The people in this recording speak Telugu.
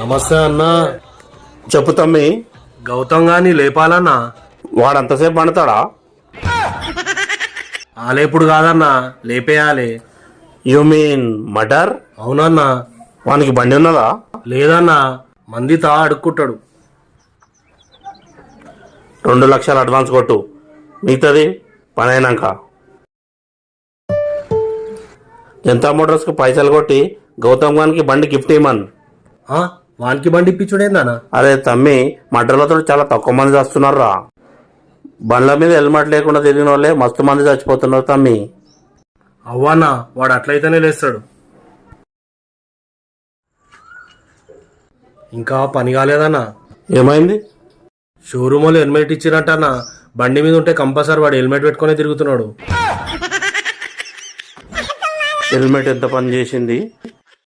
నమస్తే అన్నా. చెప్పు తమ్మి. గౌతమ్ గాని లేపాలన్నా. వాడంతసేపు పండుతాడా? ఆలేపుడు కాదన్నా, లేపేయాలి. You mean matar? అవునన్నా. వానికి బండి ఉన్నదా? లేదన్నా, మంది తా అడుక్కుంటాడు. 2 లక్షలు అడ్వాన్స్ కొట్టు, మిగతాది పని అయినాక. జనతా మోటార్స్కి పైసలు కొట్టి గౌతమ్ గానికి బండి గిఫ్ట్ ఇవ్వమను. వానికి బండి ఇప్పించుడేందన్నా? అరే తమ్మి, మటర్లతో చాలా తక్కువ మంది చస్తున్నారు రా. బండ్ల మీద హెల్మెట్ లేకుండా తిరిగిన వాళ్ళే మస్తు మంది చచ్చిపోతున్నారు తమ్మి. అవ్వన్నా, వాడు అట్లయితేనే లేస్తాడు. ఇంకా పని కాలేదన్నా. ఏమైంది? షోరూమ్ వాళ్ళు హెల్మెట్ ఇచ్చినట్టన్నా, బండి మీద ఉంటే కంపల్సరీ వాడు హెల్మెట్ పెట్టుకునే తిరుగుతున్నాడు. హెల్మెట్ ఎంత పని చేసింది?